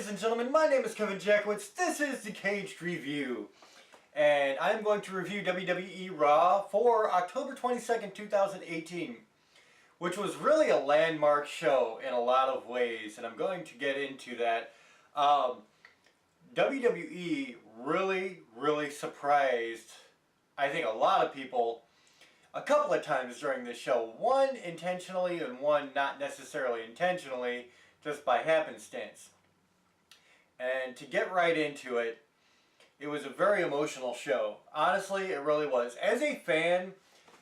Ladies and gentlemen, my name is Kevin Jackowitz. This is the Caged Review. And I'm going to review WWE Raw for October 22nd, 2018. Which was really a landmark show in a lot of ways. And I'm going to get into that. WWE really surprised, I think, a lot of people a couple of times during this show. One intentionally and one not necessarily intentionally, just by happenstance. And to get right into it, it was a very emotional show. Honestly, it really was. As a fan,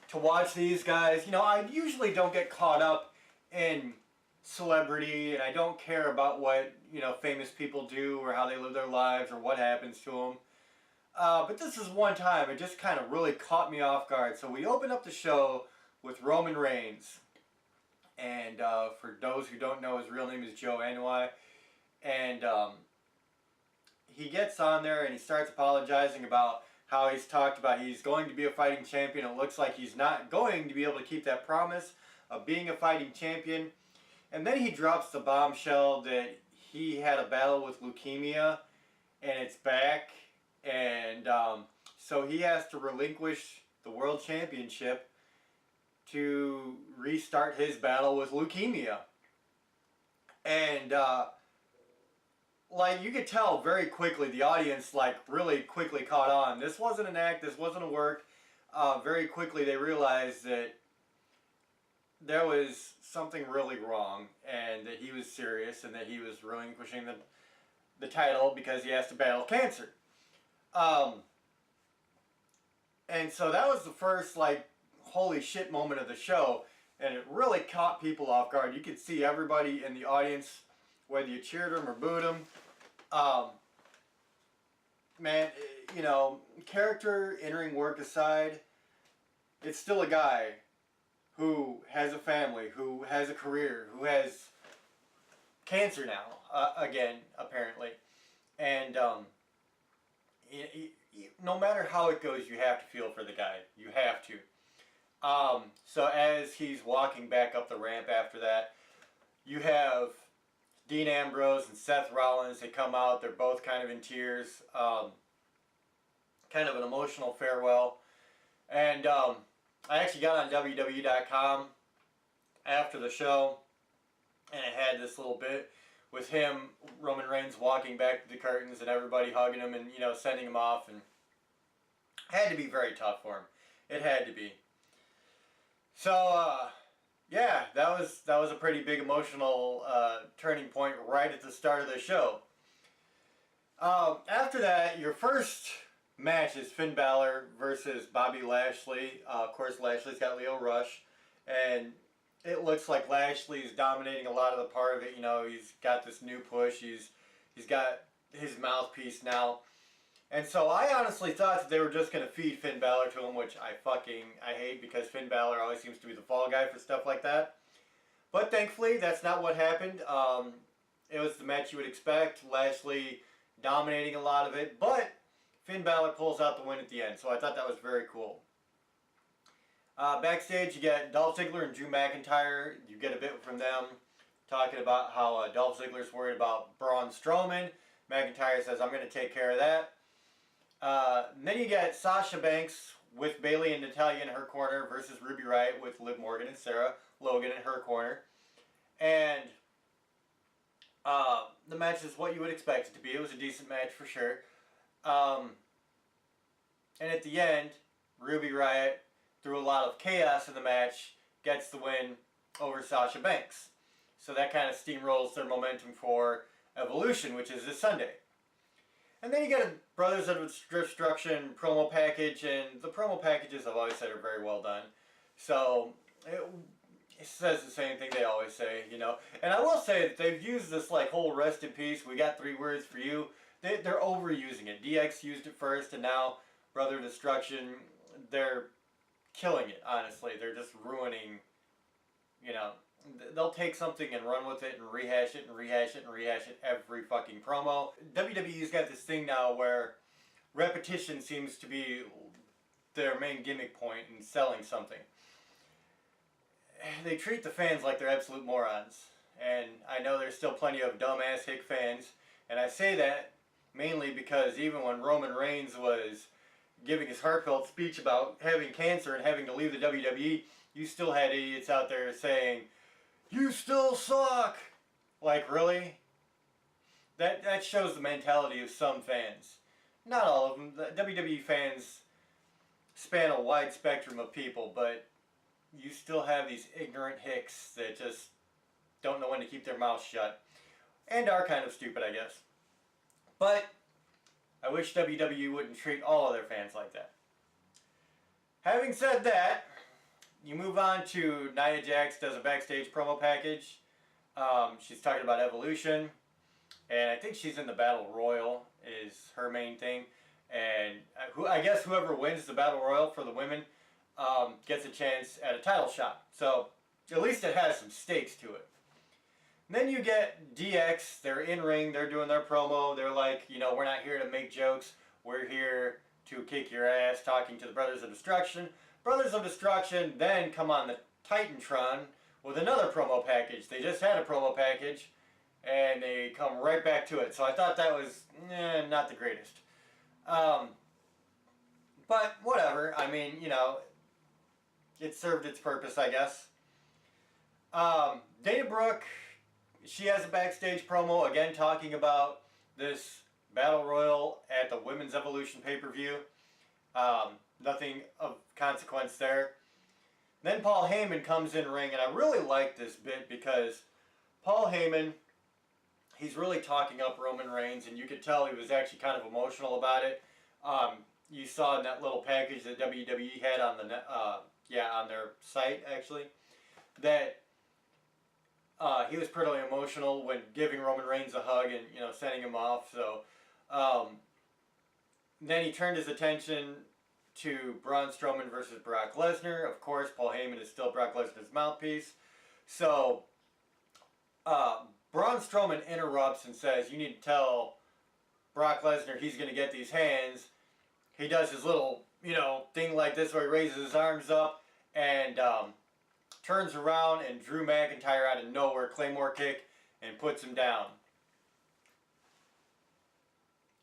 to watch these guys, you know, I usually don't get caught up in celebrity, and I don't care about what, you know, famous people do or how they live their lives or what happens to them. But this is one time it just kind of really caught me off guard. So we open up the show with Roman Reigns. And for those who don't know, his real name is Joe Anoa'i. And he gets on there and he starts apologizing about how he's talked about he's going to be a fighting champion. It looks like he's not going to be able to keep that promise of being a fighting champion. And then he drops the bombshell that he had a battle with leukemia and it's back. And so he has to relinquish the world championship to restart his battle with leukemia. And like, you could tell very quickly, the audience like really quickly caught on. This wasn't an act, this wasn't a work. Very quickly they realized that there was something really wrong and that he was serious and that he was relinquishing the title because he has to battle cancer. And so that was the first like holy shit moment of the show, and it really caught people off guard. You could see everybody in the audience, whether you cheered him or booed him. Man, you know, character, in-ring work aside, it's still a guy who has a family, who has a career, who has cancer now, again, apparently. And no matter how it goes, you have to feel for the guy. You have to. So as he's walking back up the ramp after that, you have Dean Ambrose and Seth Rollins. They come out. They're both kind of in tears. Kind of an emotional farewell. And I actually got on WWE.com after the show, and it had this little bit with him, Roman Reigns, walking back to the curtains and everybody hugging him and, you know, sending him off. And it had to be very tough for him. It had to be. So, yeah, that was a pretty big emotional turning point right at the start of the show. After that, your first match is Finn Balor versus Bobby Lashley. Of course, Lashley's got Lio Rush, and it looks like Lashley's dominating a lot of the part of it. You know, he's got this new push. He's got his mouthpiece now. And so I honestly thought that they were just going to feed Finn Balor to him, which I hate, because Finn Balor always seems to be the fall guy for stuff like that. But thankfully, that's not what happened. It was the match you would expect. Lashley dominating a lot of it, but Finn Balor pulls out the win at the end. So I thought that was very cool. Backstage, you get Dolph Ziggler and Drew McIntyre. You get a bit from them talking about how Dolph Ziggler's worried about Braun Strowman. McIntyre says, I'm going to take care of that. Then you get Sasha Banks with Bayley and Natalya in her corner versus Ruby Riott with Liv Morgan and Sarah Logan in her corner. And the match is what you would expect it to be. It was a decent match for sure. And at the end, Ruby Riott, through a lot of chaos in the match, gets the win over Sasha Banks. So that kind of steamrolls their momentum for Evolution, which is this Sunday. And then you get a Brothers of Destruction promo package, and the promo packages, I've always said, are very well done. So it says the same thing they always say, you know. And I will say that they've used this like whole rest in peace, we got 3 words for you. They're overusing it. DX used it first, and now Brother of Destruction, they're killing it, honestly. They're just ruining, you know. They'll take something and run with it and rehash it and rehash it and rehash it every fucking promo. WWE's got this thing now where repetition seems to be their main gimmick point in selling something. They treat the fans like they're absolute morons. And I know there's still plenty of dumbass hick fans, And I say that mainly because even when Roman Reigns was giving his heartfelt speech about having cancer and having to leave the WWE, you still had idiots out there saying, "You still suck!" Like, really? That shows the mentality of some fans. Not all of them. The WWE fans span a wide spectrum of people, but you still have these ignorant hicks that just don't know when to keep their mouths shut. And are kind of stupid, I guess. But I wish WWE wouldn't treat all of their fans like that. Having said that, you move on to Nia Jax does a backstage promo package. She's talking about Evolution. And I think she's in the Battle Royal is her main thing. And I guess whoever wins the Battle Royal for the women gets a chance at a title shot. So at least it has some stakes to it. And then you get DX. They're in ring. They're doing their promo. They're like, we're not here to make jokes. We're here to kick your ass, talking to the Brothers of Destruction. Brothers of Destruction then come on the Titantron with another promo package. They just had a promo package, and they come right back to it. So I thought that was not the greatest. But whatever. I mean, it served its purpose, I guess. Dana Brooke, she has a backstage promo, again talking about this Battle Royal at the Women's Evolution pay-per-view. Nothing of consequence there. Then Paul Heyman comes in ring, and I really like this bit because Paul Heyman, he's really talking up Roman Reigns, and you could tell he was actually kind of emotional about it. You saw in that little package that WWE had on on their site actually, that he was pretty emotional when giving Roman Reigns a hug and sending him off. So then he turned his attention to Braun Strowman versus Brock Lesnar. Of course, Paul Heyman is still Brock Lesnar's mouthpiece. So Braun Strowman interrupts and says, "You need to tell Brock Lesnar he's going to get these hands." He does his little, thing like this where he raises his arms up and turns around, and Drew McIntyre out of nowhere, Claymore kick, and puts him down.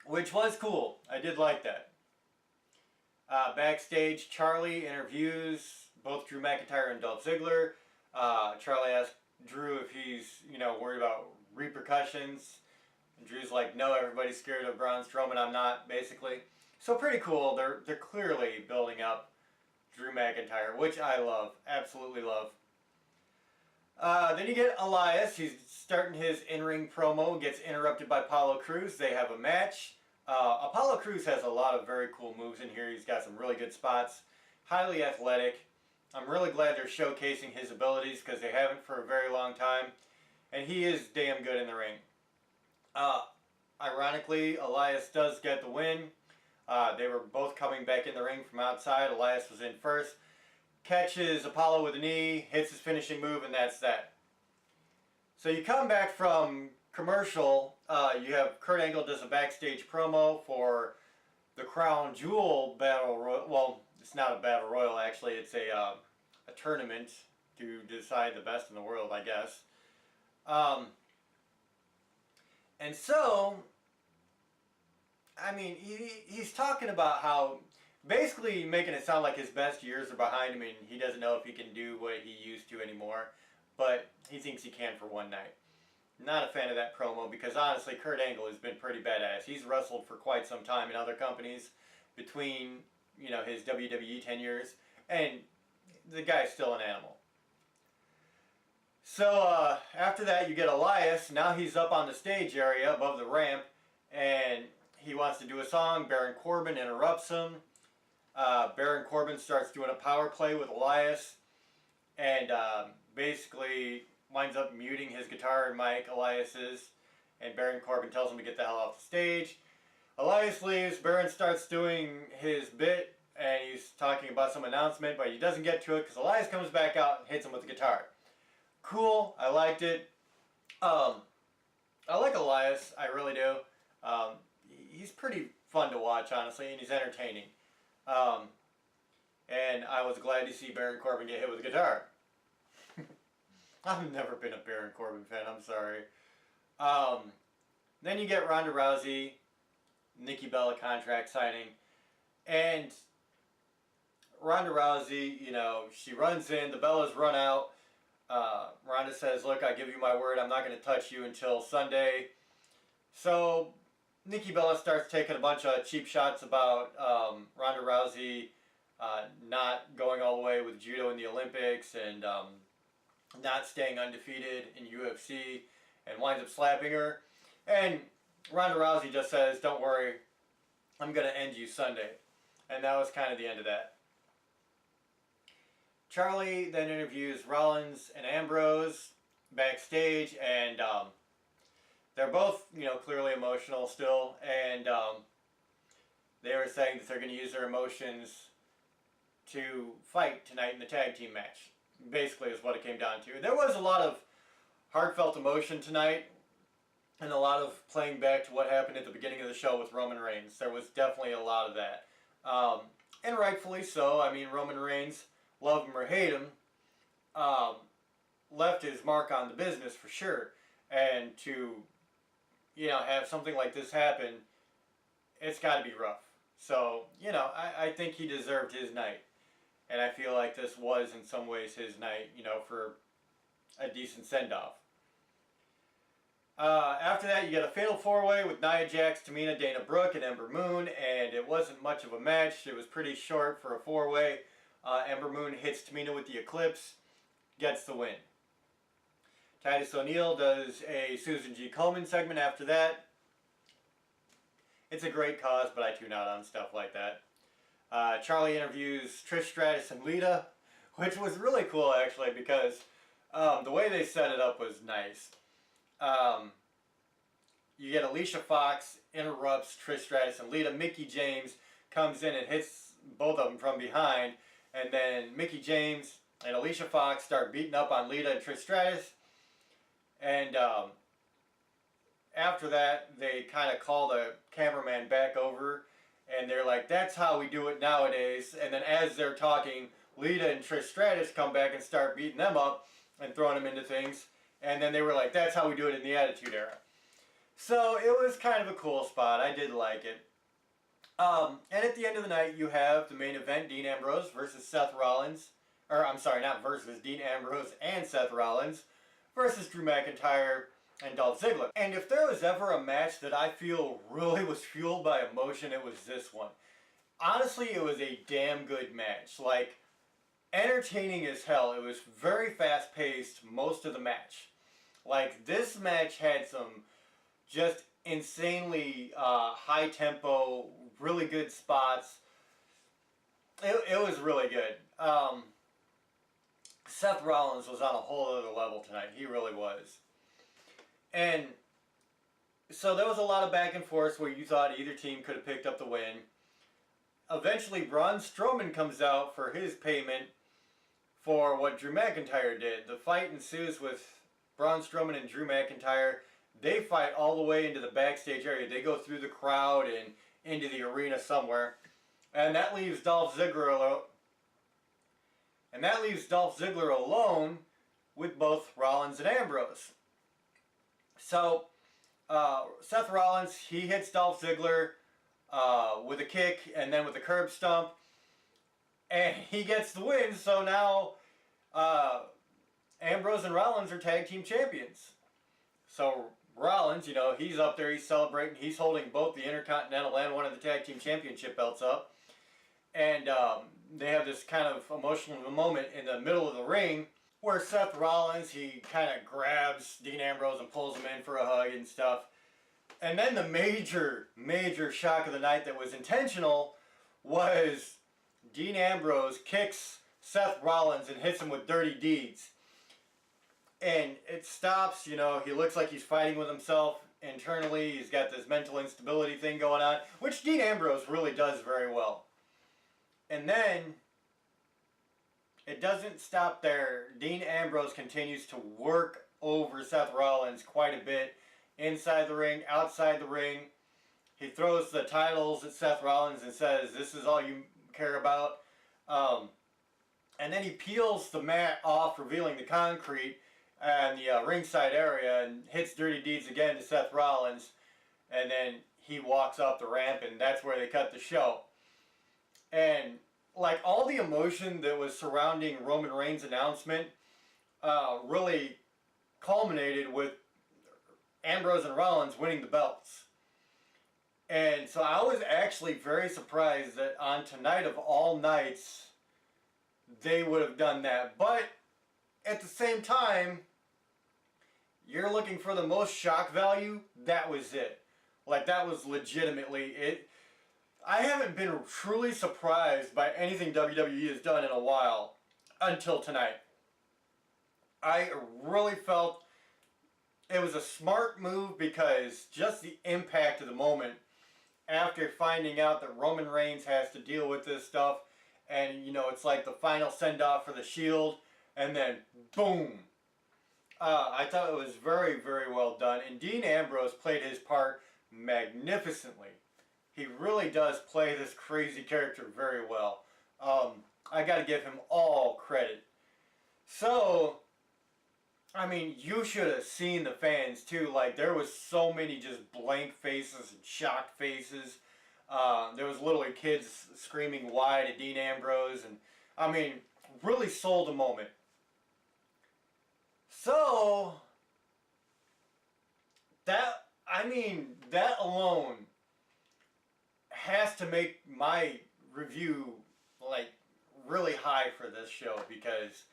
Which was cool. I did like that. Backstage, Charlie interviews both Drew McIntyre and Dolph Ziggler. Charlie asks Drew if he's, worried about repercussions. And Drew's like, "No, everybody's scared of Braun Strowman. I'm not," basically. So pretty cool. They're clearly building up Drew McIntyre, which I love. Absolutely love. Then you get Elias. He's starting his in-ring promo. Gets interrupted by Apollo Crews. They have a match. Apollo Crews has a lot of very cool moves in here. He's got some really good spots. Highly athletic. I'm really glad they're showcasing his abilities because they haven't for a very long time. And he is damn good in the ring. Ironically, Elias does get the win. They were both coming back in the ring from outside. Elias was in first. Catches Apollo with a knee, hits his finishing move, and that's that. So you come back from commercial. You have Kurt Angle does a backstage promo for the Crown Jewel Battle Royal. Well, it's not a Battle Royal, actually. It's a tournament to decide the best in the world, I guess. And so, I mean, he's talking about how, basically making it sound like his best years are behind him and he doesn't know if he can do what he used to anymore, but he thinks he can for one night. Not a fan of that promo because honestly, Kurt Angle has been pretty badass. He's wrestled for quite some time in other companies between, his WWE tenures, and the guy's still an animal. So after that, you get Elias. Now he's up on the stage area above the ramp, and he wants to do a song. Baron Corbin interrupts him. Baron Corbin starts doing a power play with Elias, and basically winds up muting his guitar and mic, Elias's, and Baron Corbin tells him to get the hell off the stage. Elias leaves. Baron starts doing his bit, and he's talking about some announcement, but he doesn't get to it because Elias comes back out and hits him with the guitar. Cool. I liked it. I like Elias. I really do. He's pretty fun to watch, honestly, and he's entertaining. And I was glad to see Baron Corbin get hit with a guitar. I've never been a Baron Corbin fan, I'm sorry. Then you get Ronda Rousey, Nikki Bella contract signing, and Ronda Rousey, you know, she runs in, the Bellas run out. Ronda says, look, I give you my word, I'm not going to touch you until Sunday. So Nikki Bella starts taking a bunch of cheap shots about Ronda Rousey not going all the way with judo in the Olympics and not staying undefeated in UFC, and winds up slapping her. And Ronda Rousey just says, don't worry, I'm going to end you Sunday. And that was kind of the end of that. Charlie then interviews Rollins and Ambrose backstage, and they're both, you know, clearly emotional still, and they were saying that they're going to use their emotions to fight tonight in the tag team match. Basically is what it came down to. There was a lot of heartfelt emotion tonight, and a lot of playing back to what happened at the beginning of the show with Roman Reigns. There was definitely a lot of that. And rightfully so. I mean, Roman Reigns, love him or hate him, left his mark on the business for sure. And to, you know, have something like this happen, it's got to be rough. So, you know, I think he deserved his night. And I feel like this was in some ways his night, you know, for a decent send-off. After that, you get a fatal four-way with Nia Jax, Tamina, Dana Brooke, and Ember Moon, and it wasn't much of a match. It was pretty short for a four-way. Ember Moon hits Tamina with the Eclipse, gets the win. Titus O'Neil does a Susan G. Komen segment after that. It's a great cause, but I tune out on stuff like that. Charlie interviews Trish Stratus and Lita, which was really cool actually, because the way they set it up was nice. You get Alicia Fox interrupts Trish Stratus and Lita. Mickie James comes in and hits both of them from behind, and then Mickie James and Alicia Fox start beating up on Lita and Trish Stratus. And after that, they kind of call the cameraman back over, and they're like, that's how we do it nowadays. And then as they're talking, Lita and Trish Stratus come back and start beating them up and throwing them into things. And then they were like, that's how we do it in the Attitude Era. So it was kind of a cool spot. I did like it. And at the end of the night, you have the main event, Dean Ambrose versus Seth Rollins. Or, I'm sorry, not versus, Dean Ambrose and Seth Rollins versus Drew McIntyre and Dolph Ziggler. And if there was ever a match that I feel really was fueled by emotion, it was this one. Honestly, it was a damn good match. Like, entertaining as hell. It was very fast-paced most of the match. Like, this match had some just insanely high-tempo, really good spots. It was really good. Seth Rollins was on a whole other level tonight. He really was. And so there was a lot of back and forth where you thought either team could have picked up the win. Eventually, Braun Strowman comes out for his payment for what Drew McIntyre did. The fight ensues with Braun Strowman and Drew McIntyre. They fight all the way into the backstage area. They go through the crowd and into the arena somewhere. And that leaves Dolph Ziggler alone with both Rollins and Ambrose. So, Seth Rollins, he hits Dolph Ziggler with a kick and then with a curb stomp. And he gets the win, so now Ambrose and Rollins are tag team champions. So Rollins, you know, he's up there, he's celebrating, he's holding both the Intercontinental and one of the tag team championship belts up. And they have this kind of emotional moment in the middle of the ring where Seth Rollins, he kind of grabs Dean Ambrose and pulls him in for a hug and stuff. And then the major shock of the night that was intentional was Dean Ambrose kicks Seth Rollins and hits him with dirty deeds. And it stops, you know, he looks like he's fighting with himself internally. He's got this mental instability thing going on, which Dean Ambrose really does very well. And then it doesn't stop there. Dean Ambrose continues to work over Seth Rollins quite a bit. Inside the ring, outside the ring. He throws the titles at Seth Rollins and says, this is all you care about. And then he peels the mat off, revealing the concrete and the ringside area, and hits dirty deeds again to Seth Rollins. and then he walks up the ramp, and that's where they cut the show. And like all the emotion that was surrounding Roman Reigns' announcement really culminated with Ambrose and Rollins winning the belts. And so I was actually very surprised that on tonight of all nights, they would have done that. But at the same time, you're looking for the most shock value, that was it. Like, that was legitimately it. I haven't been truly surprised by anything WWE has done in a while until tonight. I really felt it was a smart move because just the impact of the moment after finding out that Roman Reigns has to deal with this stuff, and you know, it's like the final send-off for the Shield, and then boom. I thought it was very, very well done, and Dean Ambrose played his part magnificently. He really does play this crazy character very well. I got to give him all credit. So, I mean, you should have seen the fans too. Like, there was so many just blank faces and shocked faces. There was literally kids screaming wide at Dean Ambrose, and I mean, really sold the moment. So, that alone has to make my review like really high for this show, because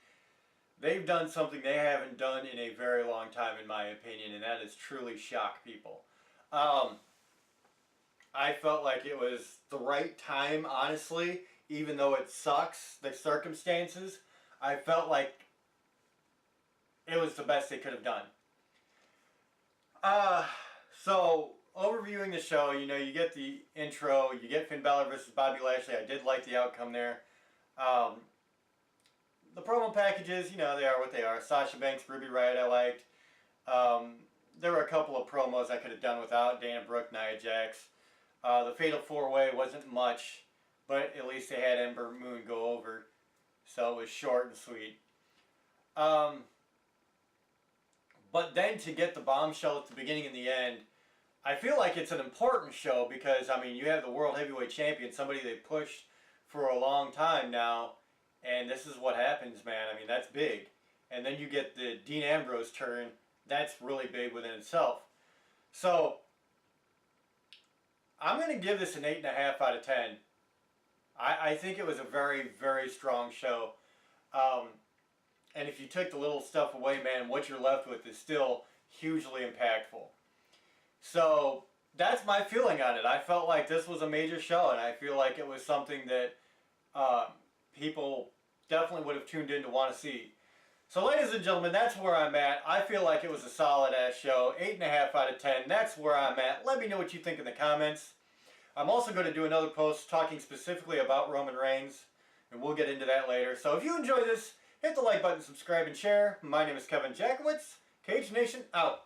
they've done something they haven't done in a very long time, in my opinion, and that is truly shock people. I felt like it was the right time, honestly, even though it sucks, the circumstances. I felt like it was the best they could have done. So, overviewing the show, you know, you get the intro, you get Finn Balor versus Bobby Lashley. I did like the outcome there. The promo packages, you know, they are what they are. Sasha Banks, Ruby Riott, I liked. There were a couple of promos I could have done without. Dana Brooke, Nia Jax. The Fatal 4-Way wasn't much, but at least they had Ember Moon go over. So it was short and sweet. But then to get the bombshell at the beginning and the end, I feel like it's an important show because, I mean, you have the World Heavyweight Champion, somebody they pushed for a long time now, and this is what happens, man. I mean, that's big. And then you get the Dean Ambrose turn. That's really big within itself. So, I'm going to give this an 8.5 out of 10. I think it was a very, very strong show. And if you took the little stuff away, man, what you're left with is still hugely impactful. So, that's my feeling on it. I felt like this was a major show, and I feel like it was something that people definitely would have tuned in to want to see. So, ladies and gentlemen, that's where I'm at. I feel like it was a solid-ass show. 8.5 out of 10. That's where I'm at. Let me know what you think in the comments. I'm also going to do another post talking specifically about Roman Reigns, and we'll get into that later. So, if you enjoy this, hit the like button, subscribe, and share. My name is Kevin Jackowitz. Cage Nation out.